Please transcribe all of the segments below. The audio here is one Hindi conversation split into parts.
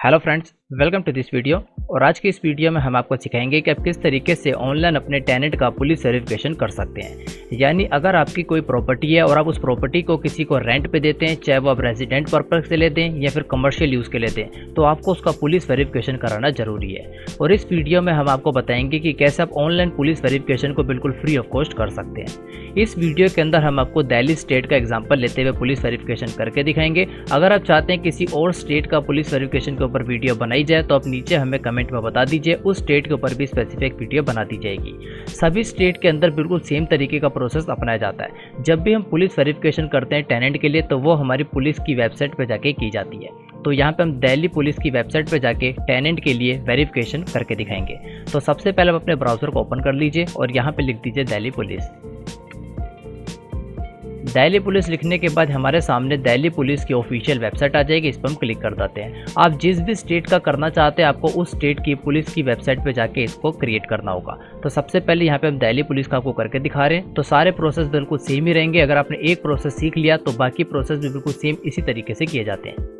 Hello friends, welcome to this video. और आज की इस वीडियो में हम आपको सिखाएंगे कि आप किस तरीके से ऑनलाइन अपने टेनेंट का पुलिस वेरिफिकेशन कर सकते हैं। यानी अगर आपकी कोई प्रॉपर्टी है और आप उस प्रॉपर्टी को किसी को रेंट पे देते हैं, चाहे वो आप रेजिडेंट पर्पस से लेते हैं या फिर कमर्शियल यूज़ के लेते हैं, तो आपको उसका पुलिस वेरिफिकेशन कराना ज़रूरी है। और इस वीडियो में हम आपको बताएंगे कि कैसे आप ऑनलाइन पुलिस वेरिफिकेशन को बिल्कुल फ्री ऑफ कॉस्ट कर सकते हैं। इस वीडियो के अंदर हम आपको दिल्ली स्टेट का एग्जाम्पल लेते हुए पुलिस वेरिफिकेशन करके दिखाएंगे। अगर आप चाहते हैं किसी और स्टेट का पुलिस वेरिफिकेशन के ऊपर वीडियो बनाई जाए तो आप नीचे हमें कमेंट में बता दीजिए, उस स्टेट के ऊपर भी स्पेसिफिक वीडियो बना दी जाएगी। सभी स्टेट के अंदर बिल्कुल सेम तरीके का प्रोसेस अपनाया जाता है। जब भी हम पुलिस वेरिफिकेशन करते हैं टेनेंट के लिए तो वो हमारी पुलिस की वेबसाइट पर जाके की जाती है। तो यहाँ पे हम दिल्ली पुलिस की वेबसाइट पे जाके टेनेंट के लिए वेरिफिकेशन करके दिखाएंगे। तो सबसे पहले आप अपने ब्राउज़र को ओपन कर लीजिए और यहाँ पे लिख दीजिए दिल्ली पुलिस। दिल्ली पुलिस लिखने के बाद हमारे सामने दिल्ली पुलिस की ऑफिशियल वेबसाइट आ जाएगी। इस पर हम क्लिक कर देते हैं। आप जिस भी स्टेट का करना चाहते हैं आपको उस स्टेट की पुलिस की वेबसाइट पे जाके इसको क्रिएट करना होगा। तो सबसे पहले यहाँ पे हम दिल्ली पुलिस का आपको करके दिखा रहे हैं। तो सारे प्रोसेस बिल्कुल सेम ही रहेंगे। अगर आपने एक प्रोसेस सीख लिया तो बाकी प्रोसेस भी बिल्कुल सेम इसी तरीके से किए जाते हैं।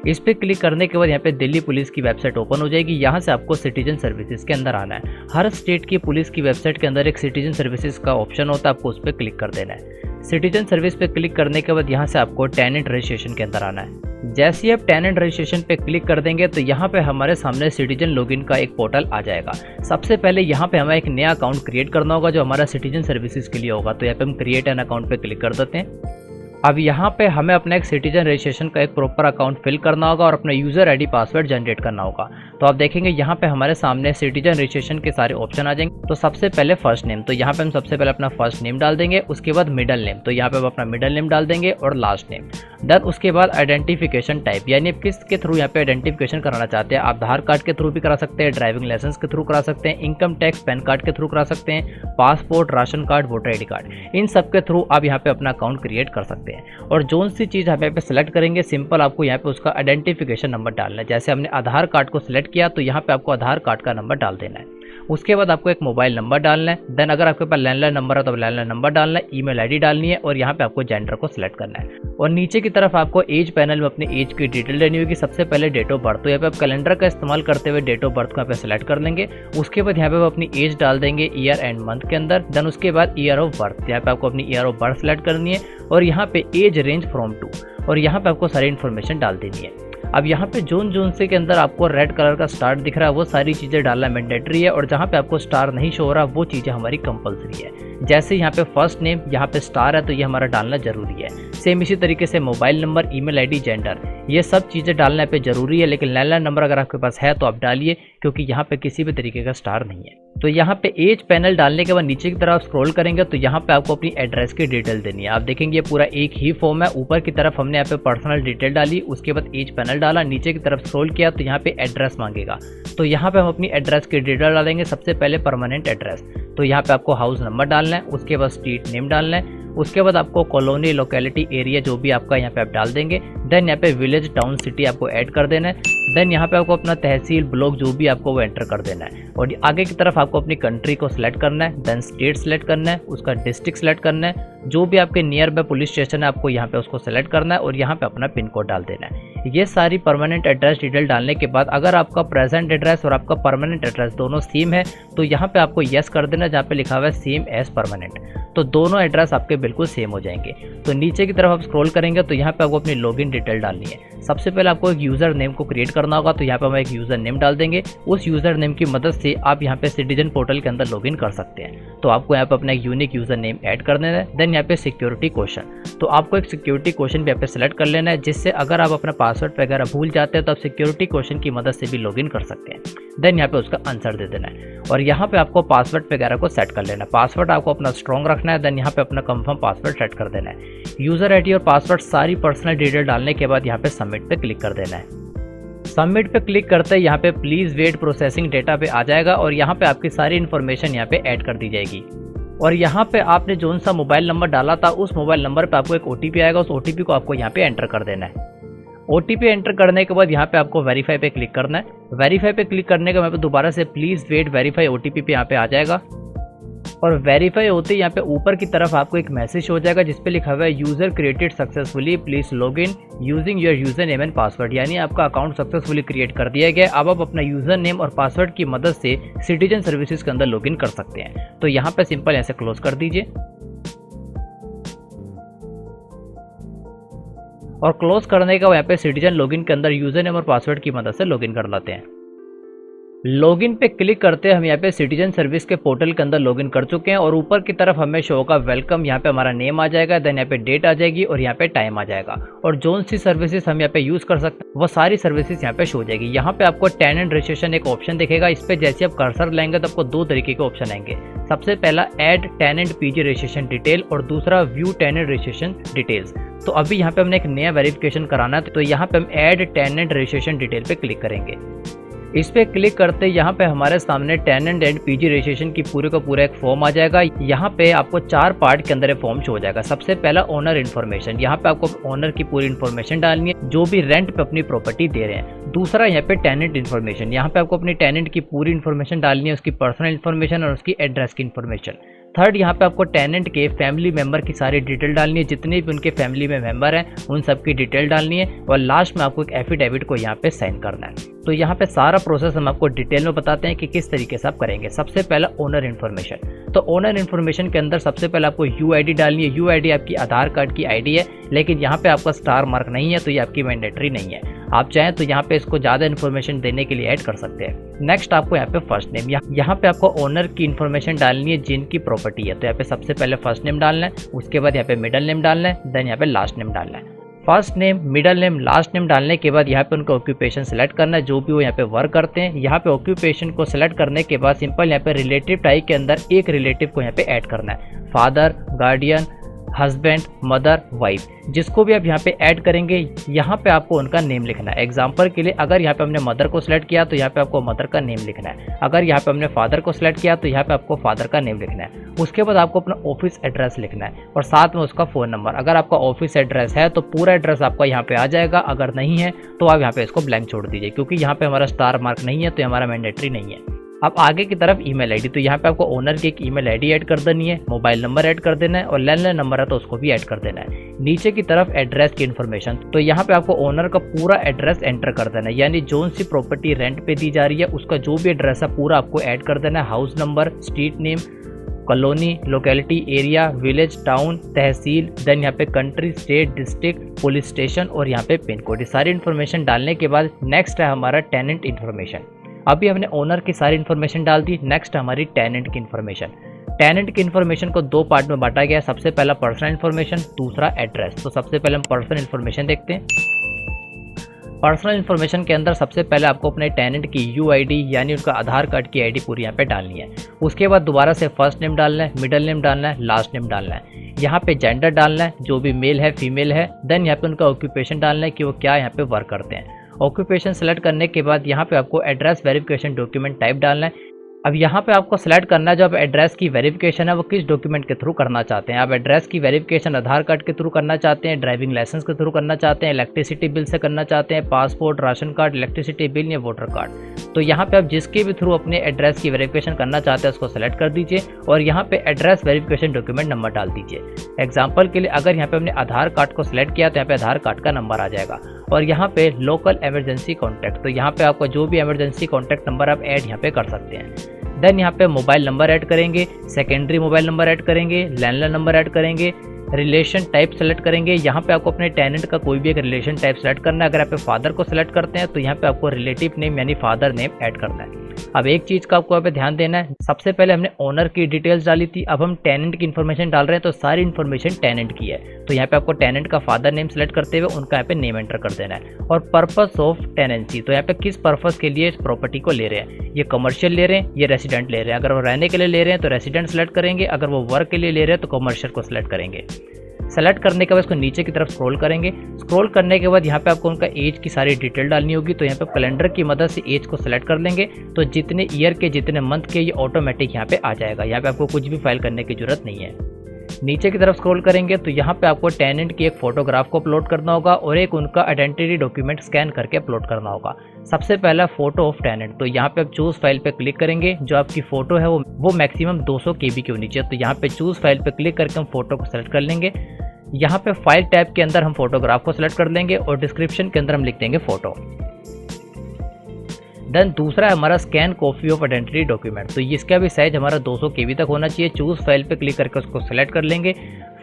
इस पर क्लिक करने के बाद यहाँ पे दिल्ली पुलिस की वेबसाइट ओपन हो जाएगी। यहाँ से आपको सिटीजन सर्विसेज के अंदर आना है। हर स्टेट की पुलिस की वेबसाइट के अंदर एक सिटीजन सर्विसेज का ऑप्शन होता है, आपको उस पर क्लिक कर देना है। सिटीजन सर्विस पे क्लिक करने के बाद यहाँ से आपको टेनेंट रजिस्ट्रेशन के अंदर आना है। जैसे ही आप टेनेंट रजिस्ट्रेशन पे क्लिक कर देंगे तो यहाँ पे हमारे सामने सिटीजन लॉगिन का एक पोर्टल आ जाएगा। सबसे पहले यहाँ पे हमें एक नया अकाउंट क्रिएट करना होगा जो हमारा सिटीजन सर्विसेज के लिए होगा। तो यहाँ पे हम क्रिएट एन अकाउंट पे क्लिक कर देते हैं। अब यहाँ पे हमें अपना एक सिटीजन रजिस्ट्रेशन का एक प्रॉपर अकाउंट फिल करना होगा और अपना यूज़र आईडी पासवर्ड जनरेट करना होगा। तो आप देखेंगे यहाँ पे हमारे सामने सिटीजन रजिस्ट्रेशन के सारे ऑप्शन आ जाएंगे। तो सबसे पहले फर्स्ट नेम, तो यहाँ पे हम सबसे पहले अपना फर्स्ट नेम डाल देंगे। उसके बाद मिडल नेम, तो यहाँ पे हम अपना मिडल नेम डाल देंगे और लास्ट नेम। देन उसके बाद आइडेंटिफिकेशन टाइप, यानी आप किसके थ्रू यहाँ पे आइडेंटिफिकेशन कराना चाहते हैं। आप आधार कार्ड के थ्रू भी करा सकते हैं, ड्राइविंग लाइसेंस के थ्रू करा सकते हैं, इनकम टैक्स पैन कार्ड के थ्रू करा सकते हैं, passport, ration card, voter ID card, इन सब के थ्रू आप यहाँ पे अपना अकाउंट क्रिएट कर सकते हैं। और जो सी चीज़ आप यहाँ पे सेलेक्ट करेंगे, सिंपल आपको यहाँ पे उसका आइडेंटिफिकेशन नंबर डालना है। जैसे हमने आधार कार्ड को सिलेक्ट किया तो यहाँ पे आपको आधार कार्ड का नंबर डाल देना है। उसके बाद आपको एक मोबाइल नंबर डालना है। देन अगर आपके पास लैंडलाइन नंबर है तो लैंडलाइन नंबर डालना है, ईमेल आईडी डालनी है और यहाँ पे आपको जेंडर को सिलेक्ट करना है। और नीचे की तरफ आपको एज पैनल में अपनी एज की डिटेल देनी होगी। सबसे पहले डेट ऑफ बर्थ, तो यहाँ पे आप कैलेंडर का इस्तेमाल करते हुए डेट ऑफ बर्थ को यहाँ पे सिलेक्ट कर लेंगे। उसके बाद यहाँ पे आप अपनी एज डाल देंगे ईयर एंड मंथ के अंदर। देन उसके बाद ईयर ऑफ बर्थ, यहाँ पे आपको अपनी ईयर ऑफ बर्थ सेलेक्ट करनी है और यहाँ पे एज रेंज फ्रॉम टू, और यहाँ पे आपको सारी इन्फॉर्मेशन डाल देनी है। अब यहाँ पे जोन से के अंदर आपको रेड कलर का स्टार दिख रहा है, वो सारी चीज़ें डालना मैंडेटरी है। और जहाँ पे आपको स्टार नहीं शो हो रहा वो चीज़ें हमारी कंपलसरी है। जैसे यहाँ पे फर्स्ट नेम, यहाँ पे स्टार है तो ये हमारा डालना जरूरी है। सेम इसी तरीके से mobile number, email ID, gender, ये सब चीज़ें डालना पे जरूरी है। लेकिन लैंडलाइन नंबर अगर आपके पास है तो आप डालिए, क्योंकि यहाँ पे किसी भी तरीके का स्टार नहीं है। तो यहाँ पे एज पैनल डालने के बाद नीचे की तरफ स्क्रॉल करेंगे तो यहाँ पे आपको अपनी एड्रेस की डिटेल देनी है। आप देखेंगे ये पूरा एक ही फॉर्म है। ऊपर की तरफ हमने यहाँ पे पर्सनल डिटेल डाली, उसके बाद एज पैनल डाला, नीचे की तरफ स्क्रॉल किया तो यहाँ पे एड्रेस मांगेगा। तो यहाँ पे हम अपनी एड्रेस की डिटेल डालेंगे। सबसे पहले परमानेंट एड्रेस, तो यहाँ पे आपको हाउस नंबर डालना है। उसके बाद स्ट्रीट नेम डालना है। उसके बाद आपको कॉलोनी, लोकेलिटी, एरिया जो भी आपका यहाँ पे आप डाल देंगे। देन यहाँ पे विलेज, टाउन, सिटी आपको ऐड कर देना है। देन यहाँ पे आपको अपना तहसील, ब्लॉक जो भी आपको वो एंटर कर देना है। और आगे की तरफ आपको अपनी कंट्री को सिलेक्ट करना है। देन स्टेट सिलेक्ट करना है, उसका डिस्ट्रिक्ट सिलेक्ट करना है, जो भी आपके नियर बाय पुलिस स्टेशन है आपको यहाँ पे उसको सिलेक्ट करना है और यहाँ पे अपना पिन कोड डाल देना है। ये सारी परमानेंट एड्रेस डिटेल डालने के बाद अगर आपका प्रेजेंट एड्रेस और आपका परमानेंट एड्रेस दोनों सेम है तो यहाँ पे आपको यस कर देना, जहाँ पे लिखा हुआ है सेम एज परमानेंट। तो दोनों एड्रेस आपके बिल्कुल सेम हो जाएंगे। तो नीचे की तरफ आप स्क्रॉल करेंगे तो यहाँ पे आपको अपनी लॉगिन डिटेल डालनी है। सबसे पहले आपको एक यूज़र नेम को क्रिएट करना होगा। तो यहाँ पे हम एक यूज़र नेम डाल देंगे। उस यूज़र नेम की मदद से आप यहाँ पे सिटीजन पोर्टल के अंदर लॉगिन कर सकते हैं। तो आपको यहाँ पे अपना एक यूनिक यूज़र नेम ऐड कर देना है। देन यहाँ पे सिक्योरिटी क्वेश्चन, तो आपको एक सिक्योरिटी क्वेश्चन भी यहाँ पे सेलेक्ट कर लेना है, जिससे अगर आप अपना पासवर्ड वगैरह भूल जाते हैं तो आप सिक्योरिटी क्वेश्चन की मदद से भी लॉगिन कर सकते हैं। देन यहाँ पे उसका आंसर दे देना है और यहाँ पे आपको पासवर्ड वगैरह को सेट कर लेना है। पासवर्ड आपको अपना स्ट्रॉन्ग रखना है। देन यहाँ पे अपना कंफर्म पासवर्ड सेट कर देना है। यूज़र आईडी और पासवर्ड सारी पर्सनल डिटेल डालने के बाद यहाँ पे सबमिट पे क्लिक कर देना है। सबमिट पे क्लिक करते ही यहाँ पे प्लीज़ वेट प्रोसेसिंग डेटा पे आ जाएगा और यहाँ पे आपकी सारी इन्फॉर्मेशन यहाँ पे ऐड कर दी जाएगी। और यहाँ पे आपने जोन सा मोबाइल नंबर डाला था उस मोबाइल नंबर पे आपको एक OTP आएगा। उस OTP को आपको यहाँ पे एंटर कर देना है। OTP एंटर करने के बाद यहाँ पे आपको वेरीफाई पे क्लिक करना है। वेरीफाई पे क्लिक करने के बाद दोबारा से प्लीज़ वेट वेरीफाई OTP पे यहाँ पे आ जाएगा। और वेरीफाई होते ही यहाँ पे ऊपर की तरफ आपको एक मैसेज हो जाएगा जिस पे लिखा हुआ है user created successfully, please log in using your user name and password. यानी आपका अकाउंट सक्सेसफुली क्रिएट कर दिया गया। अब आप अपना यूज़र नेम और पासवर्ड की मदद से सिटीजन सर्विसेज के अंदर लॉग इन कर सकते हैं। तो यहाँ पे सिंपल ऐसे क्लोज कर दीजिए और क्लोज करने का यहाँ पे सिटीजन लॉगिन के अंदर यूज़र नेम और पासवर्ड की मदद से लॉगिन कर लेते हैं। लॉगिन पे क्लिक करते हम यहाँ पे सिटीजन सर्विस के पोर्टल के अंदर लॉगिन कर चुके हैं और ऊपर की तरफ हमें शो होगा वेलकम। यहाँ पे हमारा नेम आ जाएगा, देन यहाँ पे डेट आ जाएगी और यहाँ पे टाइम आ जाएगा और जोन सी सर्विसेज हम यहाँ पे यूज़ कर सकते हैं वो सारी सर्विसेज यहाँ पे शो हो जाएगी। यहाँ पे आपको टेनेंट रजिस्ट्रेशन एक ऑप्शन दिखेगा। इस पे जैसे आप कर्सर लेंगे तो आपको दो तरीके के ऑप्शन आएंगे। सबसे पहला add tenant PG registration detail और दूसरा व्यू टेनेंट रजिस्ट्रेशन डिटेल्स। तो अभी यहाँ पे हमने एक नया वेरिफिकेशन कराना है तो यहाँ पे हम ऐड टेनेंट रजिस्ट्रेशन डिटेल पे क्लिक करेंगे। इस पे क्लिक करते यहाँ पे हमारे सामने टेनेंट एंड पीजी रजिस्ट्रेशन की पूरे का पूरा एक फॉर्म आ जाएगा। यहाँ पे आपको 4 पार्ट के अंदर फॉर्म शो हो जाएगा। सबसे पहला ओनर इन्फॉर्मेशन, यहाँ पे आपको ओनर की पूरी इन्फॉर्मेशन डालनी है जो भी रेंट पे अपनी प्रॉपर्टी दे रहे हैं। दूसरा यहाँ पे टेनेंट इन्फॉर्मेशन, यहाँ पे आपको अपनी टेनेंट की पूरी इन्फॉर्मेशन डालनी है, उसकी पर्सनल इन्फॉर्मेशन और उसकी एड्रेस की इन्फॉर्मेशन। थर्ड, यहाँ पे आपको टेनेंट के फैमिली मेंबर की सारी डिटेल डालनी है, जितने भी उनके फैमिली में मेंबर हैं उन सब की डिटेल डालनी है और लास्ट में आपको एक एफिडेविट को यहाँ पे साइन करना है। तो यहाँ पे सारा प्रोसेस हम आपको डिटेल में बताते हैं कि किस तरीके से आप करेंगे। सबसे पहला ओनर इन्फॉर्मेशन, तो ओनर इन्फॉर्मेशन के अंदर सबसे पहले आपको यूआईडी डालनी है। यूआईडी आपकी आधार कार्ड की आईडी है, लेकिन यहाँ पे आपका स्टार मार्क नहीं है तो ये आपकी मैंडेटरी नहीं है। आप चाहें तो यहाँ पे इसको ज़्यादा इन्फॉर्मेशन देने के लिए ऐड कर सकते हैं। नेक्स्ट आपको यहाँ पे फर्स्ट नेम, यहाँ पे आपको ओनर की इन्फॉर्मेशन डालनी है जिनकी प्रॉपर्टी है। तो यहाँ पे सबसे पहले फर्स्ट नेम डालना है, उसके बाद यहाँ पे मिडिल नेम डालना है, देन यहाँ पे लास्ट नेम डालना है। First name, middle name, last name डालने के बाद यहाँ पे उनका ऑक्यूपेशन सेलेक्ट करना है, जो भी वो यहाँ पे वर्क करते हैं। यहाँ पे ऑक्यूपेशन को सेलेक्ट करने के बाद सिंपल यहाँ पे रिलेटिव टाइप के अंदर एक रिलेटिव को यहाँ पे ऐड करना है। Father, guardian, husband, mother, wife, जिसको भी आप यहाँ पे ऐड करेंगे यहाँ पे आपको उनका नेम लिखना है। एग्जांपल के लिए अगर यहाँ पे हमने मदर को सिलेक्ट किया तो यहाँ पे आपको मदर का नेम लिखना है। अगर यहाँ पे हमने फादर को सिलेक्ट किया तो यहाँ पे आपको फादर का नेम लिखना है। उसके बाद आपको अपना ऑफिस एड्रेस लिखना है और साथ में उसका फ़ोन नंबर। अगर आपका ऑफिस एड्रेस है तो पूरा एड्रेस आपका यहाँ पे आ जाएगा, अगर नहीं है तो आप यहाँ पे इसको ब्लैंक छोड़ दीजिए, क्योंकि यहाँ पे हमारा स्टार मार्क नहीं है तो हमारा मैंडेटरी नहीं है। अब आगे की तरफ ईमेल आईडी, तो यहाँ पे आपको ओनर की एक ईमेल आईडी ऐड कर देनी है, मोबाइल नंबर ऐड कर देना है और लैंडलाइन नंबर है तो उसको भी ऐड कर देना है। नीचे की तरफ एड्रेस की इन्फॉर्मेशन, तो यहाँ पे आपको ओनर का पूरा एड्रेस एंटर कर देना है, यानी जोन सी प्रॉपर्टी रेंट पे दी जा रही है उसका जो भी एड्रेस है पूरा आपको ऐड कर देना है। House number, street name, colony, locality, area, village, town, तहसील, देन यहाँ पे country, state, district, police station और यहाँ पे पिन कोड। ये सारी इन्फॉर्मेशन डालने के बाद नेक्स्ट है हमारा टेनेंट इन्फॉर्मेशन। अभी हमने ओनर की सारी इन्फॉर्मेशन डाल दी, नेक्स्ट हमारी टेनेंट की इन्फॉर्मेशन। टेनेंट की इन्फॉर्मेशन को 2 पार्ट में बांटा गया है। सबसे पहला पर्सनल इन्फॉर्मेशन, दूसरा एड्रेस। तो सबसे पहले हम पर्सनल इन्फॉर्मेशन देखते हैं। पर्सनल इन्फॉर्मेशन के अंदर सबसे पहले आपको अपने टेनेंट की यूआईडी यानी उनका आधार कार्ड की आईडी पूरी यहाँ पे डालनी है। उसके बाद दोबारा से फर्स्ट नेम डालना है, मिडिल नेम डालना है, लास्ट नेम डालना है। यहाँ पे जेंडर डालना है, जो भी मेल है फीमेल है। देन यहाँ पे उनका ऑक्यूपेशन डालना है कि वो क्या यहाँ पे वर्क करते हैं। ऑक्यूपेशन सेलेक्ट करने के बाद यहाँ पे आपको एड्रेस वेरिफिकेशन डॉक्यूमेंट टाइप डालना है। अब यहाँ पे आपको सेलेक्ट करना है जो आप एड्रेस की वेरिफिकेशन है वो किस डॉक्यूमेंट के थ्रू करना चाहते हैं। आप एड्रेस की वेरिफिकेशन आधार कार्ड के थ्रू करना चाहते हैं, ड्राइविंग लाइसेंस के थ्रू करना चाहते हैं, इलेक्ट्रिसिटी बिल से करना चाहते हैं, passport, ration card, electricity bill या वोटर कार्ड। तो यहाँ पे आप जिसके भी थ्रू अपने एड्रेस की वेरिफिकेशन करना चाहते हैं उसको सेलेक्ट कर दीजिए और यहाँ पे एड्रेस वेरिफिकेशन डॉक्यूमेंट नंबर डाल दीजिए। एग्जाम्पल के लिए अगर यहाँ पे हमने आधार कार्ड को सिलेक्ट किया तो यहाँ पे आधार कार्ड का नंबर आ जाएगा और यहाँ पे लोकल इमरजेंसी कॉन्टैक्ट, तो यहाँ पे आपका जो भी इमरजेंसी कॉन्टैक्ट नंबर आप ऐड यहाँ पे कर सकते हैं। देन यहाँ पे मोबाइल नंबर ऐड करेंगे, सेकेंडरी मोबाइल नंबर ऐड करेंगे, लैंडलाइन नंबर ऐड करेंगे, रिलेशन टाइप सेलेक्ट करेंगे। यहाँ पे आपको अपने टेनेंट का कोई भी एक रिलेशन टाइप सेलेक्ट करना है। अगर आप फादर को सेलेक्ट करते हैं तो यहाँ पे आपको रिलेटिव नेम यानी फादर नेम ऐड करना है। अब एक चीज़ का आपको यहाँ पे ध्यान देना है, सबसे पहले हमने ओनर की डिटेल्स डाली थी, अब हम टेनेंट की इन्फॉर्मेशन डाल रहे हैं तो सारी इन्फॉर्मेशन टेनेंट की है। तो यहाँ पे आपको टेनेंट का फादर नेम सेलेक्ट करते हुए उनका यहाँ पे नेम एंटर कर देना है और पर्पस ऑफ टेनेंसी, तो यहाँ पे किस पर्पस के लिए इस प्रॉपर्टी को ले रहे हैं, ये कमर्शियल ले रहे हैं, ये रेसिडेंट ले रहे हैं। अगर वो रहने के लिए ले रहे हैं तो रेसिडेंट सेलेक्ट करेंगे, अगर वो वर्क के लिए ले रहे हैं तो कमर्शियल को सिलेक्ट करेंगे। सेलेक्ट करने के बाद इसको नीचे की तरफ स्क्रॉल करेंगे। स्क्रॉल करने के बाद यहाँ पे आपको उनका एज की सारी डिटेल डालनी होगी, तो यहाँ पे कैलेंडर की मदद से एज को सेलेक्ट कर लेंगे तो जितने ईयर के जितने मंथ के ये ऑटोमेटिक यहाँ पे आ जाएगा। यहाँ पे आपको कुछ भी फाइल करने की जरूरत नहीं है। नीचे की तरफ स्क्रॉल करेंगे तो यहाँ पे आपको टेनेंट की एक फोटोग्राफ को अपलोड करना होगा और एक उनका आइडेंटिटी डॉक्यूमेंट स्कैन करके अपलोड करना होगा। सबसे पहला फोटो ऑफ टेनेंट, तो यहाँ पे आप चूज फाइल पे क्लिक करेंगे। जो आपकी फोटो है वो मैक्सिमम 200 KB की होनी चाहिए। तो यहाँ पे चूज फाइल पे क्लिक करके हम फोटो को सेलेक्ट कर लेंगे। यहाँ पे फाइल टैब के अंदर हम फोटोग्राफ को सेलेक्ट कर लेंगे और डिस्क्रिप्शन के अंदर हम लिख देंगे फोटो। देन दूसरा है हमारा scan copy of identity document, तो इसका भी साइज हमारा 200 KB तक होना चाहिए। चूज फाइल पे क्लिक करके उसको सेलेक्ट कर लेंगे।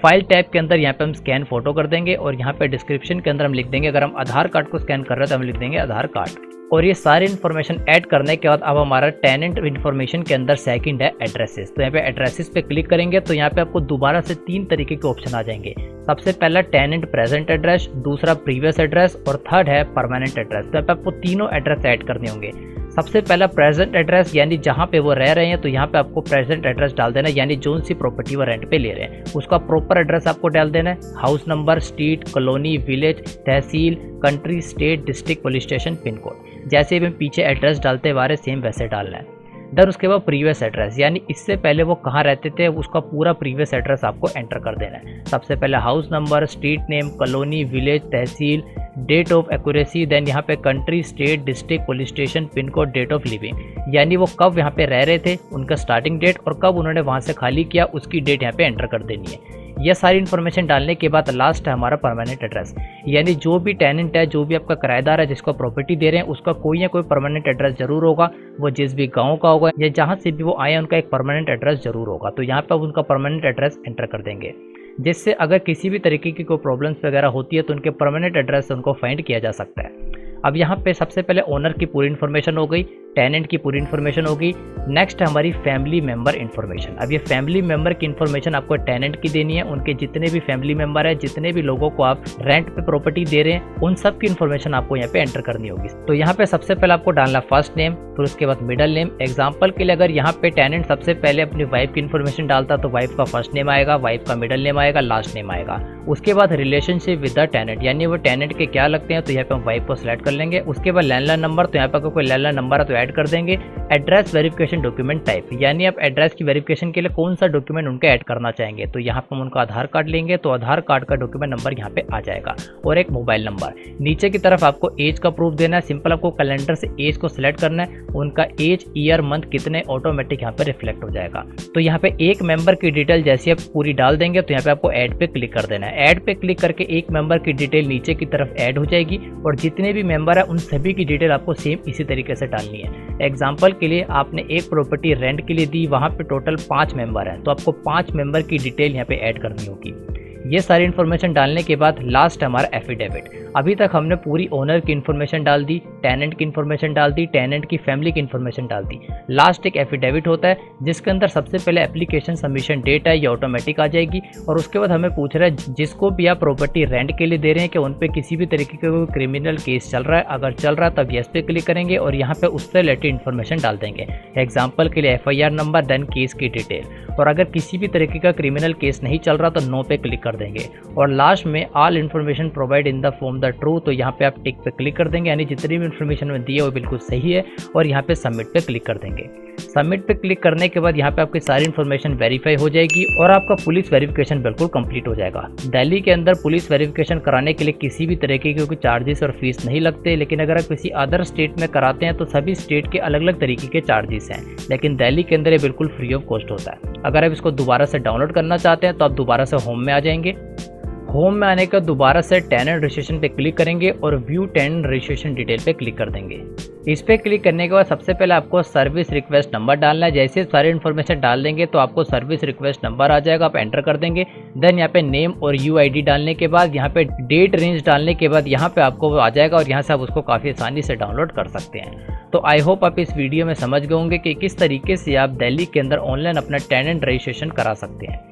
फाइल टैब के अंदर यहाँ पे हम स्कैन फोटो कर देंगे और यहाँ पे डिस्क्रिप्शन के अंदर हम लिख देंगे, अगर हम आधार कार्ड को स्कैन कर रहे हैं तो हम लिख देंगे आधार कार्ड। और ये सारी इन्फॉर्मेशन ऐड करने के बाद अब हमारा टेनेंट इन्फॉर्मेशन के अंदर सेकंड है एड्रेसेस। तो यहाँ पे एड्रेसेस पे क्लिक करेंगे तो यहाँ पे आपको दोबारा से 3 तरीके के ऑप्शन आ जाएंगे। सबसे पहला टेनेंट प्रेजेंट एड्रेस, दूसरा प्रीवियस एड्रेस और थर्ड है परमानेंट एड्रेस। तो यहाँ पे आपको तीनों एड्रेस ऐड करने होंगे। सबसे पहला प्रेजेंट एड्रेस यानी जहाँ पे वो रह रहे हैं, तो यहाँ पे आपको प्रेजेंट एड्रेस डाल देना है, यानी जो सी प्रॉपर्टी वो रेंट पे ले रहे हैं उसका प्रॉपर एड्रेस आपको डाल देना है। House number, street, colony, village, तहसील, country, state, district, police station, pin code, जैसे भी पीछे एड्रेस डालते हैं सेम वैसे डालना है। देन उसके बाद प्रीवियस एड्रेस, यानी इससे पहले वो कहाँ रहते थे उसका पूरा प्रीवियस एड्रेस आपको एंटर कर देना है। सबसे पहले house number, street name, colony, village, tehsil, date of accuracy, then यहाँ पे country, state, district, police station, pin code, date of living, यानी वो कब यहाँ पे रह रहे थे, उनका स्टार्टिंग डेट और कब उन्होंने वहाँ से खाली किया उसकी डेट यहाँ पे एंटर कर देनी है। यह सारी इन्फॉर्मेशन डालने के बाद लास्ट है हमारा परमानेंट एड्रेस, यानी जो भी टेनेंट है, जो भी आपका किराएदार है जिसको प्रॉपर्टी दे रहे हैं उसका कोई ना कोई परमानेंट एड्रेस जरूर होगा। वो जिस भी गांव का होगा या जहां से भी वो आए उनका एक परमानेंट एड्रेस जरूर होगा। तो यहाँ पर उनका परमानेंट एड्रेस एंटर कर देंगे, जिससे अगर किसी भी तरीके की कोई प्रॉब्लम्स वगैरह होती है तो उनके परमानेंट एड्रेस से उनको फाइंड किया जा सकता है। अब यहाँ पे सबसे पहले ओनर की पूरी इन्फॉर्मेशन हो गई, टेनेंट की पूरी इन्फॉर्मेशन हो गई। नेक्स्ट है हमारी फैमिली मेंबर इन्फॉर्मेशन। अब ये फैमिली मेंबर की इन्फॉर्मेशन आपको टेनेंट की देनी है। उनके जितने भी फैमिली मेंबर है, जितने भी लोगों को आप रेंट पे प्रॉपर्टी दे रहे हैं, उन सब की इन्फॉर्मेशन आपको यहाँ पे एंटर करनी होगी। तो यहाँ पे सबसे पहले आपको डालना फर्स्ट नेम, फिर उसके बाद मिडिल नेम। एग्जाम्पल के लिए अगर यहाँ पे टेनेंट सबसे पहले अपनी वाइफ की इन्फॉर्मेशन डालता तो वाइफ का फर्स्ट नेम आएगा, वाइफ का मिडिल नेम आएगा, लास्ट नेम आएगा। उसके बाद रिलेशनशिप विद द टेनेंट, यानी वो टेनेंट के क्या लगते हैं, तो यहाँ पे हम वाइफ को सिलेक्ट कर लेंगे। उसके बाद लैंडलाइन नंबर, तो यहाँ पे कोई लैंडलाइन नंबर है तो ऐड कर देंगे। एड्रेस वेरिफिकेशन डॉक्यूमेंट टाइप, यानी आप एड्रेस की वेरिफिकेशन के लिए कौन सा डॉक्यूमेंट उनका ऐड करना चाहेंगे, तो यहाँ पर हम उनका आधार कार्ड लेंगे तो आधार कार्ड का डॉक्यूमेंट नंबर यहाँ पे आ जाएगा और एक मोबाइल नंबर। नीचे की तरफ आपको एज का प्रूफ देना है। सिंपल आपको कैलेंडर से एज को सिलेक्ट करना है, उनका एज, ईयर, मंथ कितने ऑटोमेटिक यहाँ पे रिफ्लेक्ट हो जाएगा। तो यहाँ पे एक मेंबर की डिटेल जैसे आप पूरी डाल देंगे तो यहाँ पे आपको ऐड पे क्लिक कर देना है। ऐड पे क्लिक करके एक मेंबर की डिटेल नीचे की तरफ ऐड हो जाएगी और जितने भी मेंबर है उन सभी की डिटेल आपको सेम इसी तरीके से डालनी है। एग्जाम्पल के लिए आपने एक प्रॉपर्टी रेंट के लिए दी, वहाँ पे टोटल 5 मेंबर हैं तो आपको 5 मेंबर की डिटेल यहाँ पे ऐड करनी होगी। ये सारी इन्फॉर्मेशन डालने के बाद लास्ट हमारा एफिडेविट। अभी तक हमने पूरी ओनर की इन्फॉर्मेशन डाल दी, टेनेंट की इन्फॉर्मेशन डाल दी, टेनेंट की फैमिली की इन्फॉर्मेशन डाल दी। लास्ट एक एफिडेविट होता है जिसके अंदर सबसे पहले एप्लीकेशन सबमिशन डेट है, ये ऑटोमेटिक आ जाएगी और उसके बाद हमें पूछ रहा है जिसको भी आप प्रॉपर्टी रेंट के लिए दे रहे हैं कि उन पर किसी भी तरीके का कोई क्रिमिनल केस चल रहा है। अगर चल रहा है तब यस पे क्लिक करेंगे और यहाँ पे उससे रिलेटेड इन्फॉर्मेशन डाल देंगे। एग्जाम्पल के लिए FIR नंबर, देन केस की डिटेल। और अगर किसी भी तरीके का क्रिमिनल केस नहीं चल रहा तो नो पे क्लिक कर देंगे। और लास्ट में all information provide in the form the true, तो यहाँ पे आप टिक पे क्लिक कर देंगे, यानी जितनी भी इन्फॉर्मेशन में दी है वो बिल्कुल सही है और यहाँ पे सबमिट पे क्लिक कर देंगे। सबमिट पे क्लिक करने के बाद यहाँ पे आपकी सारी इन्फॉर्मेशन वेरीफाई हो जाएगी और आपका पुलिस वेरिफिकेशन बिल्कुल कंप्लीट हो जाएगा। दिल्ली के अंदर पुलिस वेरिफिकेशन कराने के लिए किसी भी तरीके के कोई चार्जेस और फीस नहीं लगते, लेकिन अगर आप किसी अदर स्टेट में कराते हैं तो सभी स्टेट के अलग अलग तरीके के चार्जेस हैं, लेकिन दिल्ली के अंदर ये बिल्कुल फ्री ऑफ कॉस्ट होता है। अगर आप इसको दोबारा से डाउनलोड करना चाहते हैं तो आप दोबारा से होम में आ जाएंगे। होम में आने का दोबारा से टेनेंट रजिस्ट्रेशन पे क्लिक करेंगे और व्यू टेनेंट रजिस्ट्रेशन डिटेल पे क्लिक कर देंगे। इस पे क्लिक करने के बाद सबसे पहले आपको सर्विस रिक्वेस्ट नंबर डालना है। जैसे सारी इन्फॉर्मेशन डाल देंगे तो आपको सर्विस रिक्वेस्ट नंबर आ जाएगा, आप एंटर कर देंगे। देन यहाँ पे नेम और UID डालने के बाद यहाँ पे डेट रेंज डालने के बाद यहाँ पे आपको वो आ जाएगा और यहाँ से आप उसको काफ़ी आसानी से डाउनलोड कर सकते हैं। तो आई होप आप इस वीडियो में समझ गए होंगे कि किस तरीके से आप दिल्ली के अंदर ऑनलाइन अपना टेनेंट रजिस्ट्रेशन करा सकते हैं।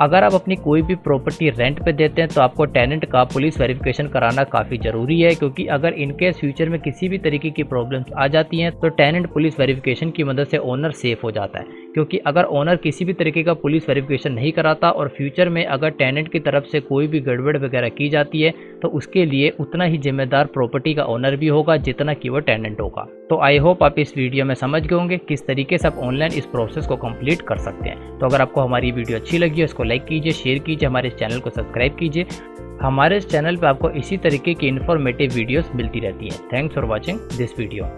अगर आप अपनी कोई भी प्रॉपर्टी रेंट पे देते हैं तो आपको टेनेंट का पुलिस वेरिफिकेशन कराना काफ़ी ज़रूरी है, क्योंकि अगर इनके फ्यूचर में किसी भी तरीके की प्रॉब्लम्स आ जाती हैं तो टेनेंट पुलिस वेरिफिकेशन की मदद से ओनर सेफ हो जाता है। क्योंकि अगर ओनर किसी भी तरीके का पुलिस वेरिफिकेशन नहीं कराता और फ्यूचर में अगर टेनेंट की तरफ से कोई भी गड़बड़ वगैरह की जाती है तो उसके लिए उतना ही जिम्मेदार प्रॉपर्टी का ओनर भी होगा जितना कि वो टेनेंट होगा। तो आई होप आप इस वीडियो में समझ गए होंगे किस तरीके से आप ऑनलाइन इस प्रोसेस को कंप्लीट कर सकते हैं। तो अगर आपको हमारी वीडियो अच्छी लगी हो इसको लाइक कीजिए, शेयर कीजिए, हमारे इस चैनल को सब्सक्राइब कीजिए। हमारे इस चैनल पर आपको इसी तरीके की इन्फॉर्मेटिव वीडियोस मिलती रहती है। Thanks for watching this video.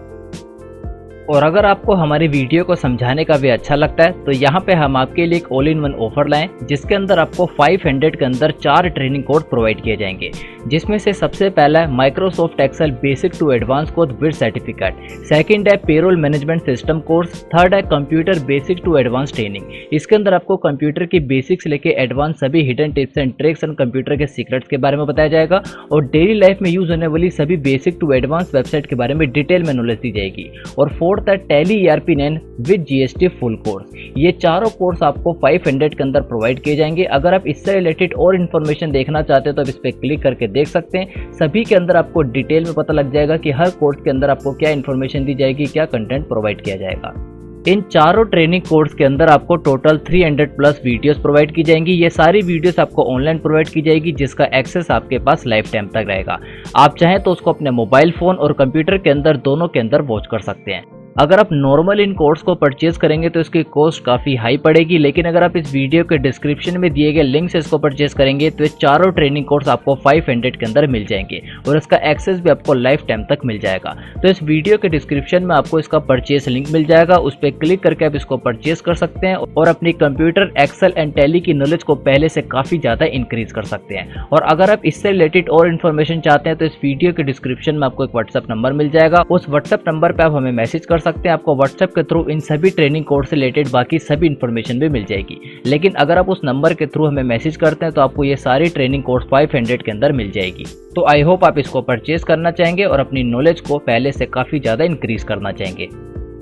और अगर आपको हमारी वीडियो को समझाने का भी अच्छा लगता है तो यहाँ पे हम आपके लिए एक ऑल इन वन ऑफर लाएं जिसके अंदर आपको 500 के अंदर 4 ट्रेनिंग कोर्स प्रोवाइड किए जाएंगे, जिसमें से सबसे पहला है Microsoft Excel basic to advance course with certificate, second है payroll management system course, third है computer basic to advance training. इसके अंदर आपको कंप्यूटर की बेसिक्स लेके एडवांस सभी hidden tips and tricks and computer के सीक्रेट्स के बारे में बताया जाएगा और डेली लाइफ में यूज होने वाली सभी बेसिक टू एडवांस वेबसाइट के बारे में डिटेल में नॉलेज दी जाएगी। और फोर्थ है tally ERP 9 with GST full course. ये चारों कोर्स आपको 500 के अंदर प्रोवाइड किए जाएंगे। अगर आप इससे रिलेटेड और इन्फॉर्मेशन देखना चाहते हैं तो आप इस पर क्लिक करके देख सकते हैं। सभी के अंदर आपको डिटेल में पता लग जाएगा कि हर कोर्स के अंदर आपको क्या इन्फॉर्मेशन दी जाएगी, क्या कंटेंट प्रोवाइड किया जाएगा। इन चारों ट्रेनिंग कोर्स के अंदर आपको टोटल 300 प्लस वीडियोस प्रोवाइड की जाएंगी। ये सारी वीडियोस आपको ऑनलाइन प्रोवाइड की जाएगी जिसका एक्सेस आपके पास लाइफ टाइम तक रहेगा। आप चाहें तो उसको अपने मोबाइल फोन और कंप्यूटर के अंदर दोनों के अंदर वॉच कर सकते हैं। अगर आप नॉर्मल इन कोर्स को परचेज करेंगे तो इसकी कॉस्ट काफ़ी हाई पड़ेगी, लेकिन अगर आप इस वीडियो के डिस्क्रिप्शन में दिए गए लिंक से इसको परचेज करेंगे तो ये चारों ट्रेनिंग कोर्स आपको 500 के अंदर मिल जाएंगे और इसका एक्सेस भी आपको लाइफ टाइम तक मिल जाएगा। तो इस वीडियो के डिस्क्रिप्शन में आपको इसका परचेज लिंक मिल जाएगा, उस पर क्लिक करके आप इसको परचेज कर सकते हैं और अपनी कंप्यूटर, एक्सेल एंड टैली की नॉलेज को पहले से काफ़ी ज़्यादा इंक्रीज कर सकते हैं। और अगर आप इससे रिलेटेड और इन्फॉर्मेशन चाहते हैं तो इस वीडियो के डिस्क्रिप्शन में आपको एक व्हाट्सएप नंबर मिल जाएगा। उस व्हाट्सएप नंबर पर आप हमें मैसेज कर सकते हैं। आपको व्हाट्सएप के थ्रू इन सभी ट्रेनिंग कोर्स से रिलेटेड बाकी सभी इन्फॉर्मेशन भी मिल जाएगी। लेकिन अगर आप उस नंबर के थ्रू हमें मैसेज करते हैं तो आपको ये सारी ट्रेनिंग कोर्स 500 के अंदर मिल जाएगी। तो आई होप आप इसको परचेज करना चाहेंगे और अपनी नॉलेज को पहले से काफ़ी ज़्यादा इंक्रीज करना चाहेंगे।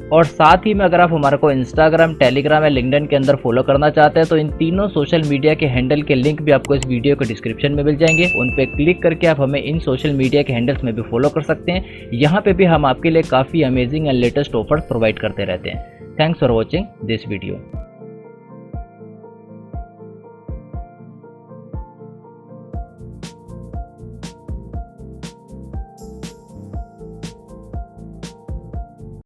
और साथ ही में अगर आप हमारे को इंस्टाग्राम, टेलीग्राम या लिंक्डइन के अंदर फॉलो करना चाहते हैं तो इन तीनों सोशल मीडिया के हैंडल के लिंक भी आपको इस वीडियो के डिस्क्रिप्शन में मिल जाएंगे। उन पे क्लिक करके आप हमें इन सोशल मीडिया के हैंडल्स में भी फॉलो कर सकते हैं। यहाँ पे भी हम आपके लिए काफ़ी amazing and latest offers provide करते रहते हैं। Thanks for watching this video.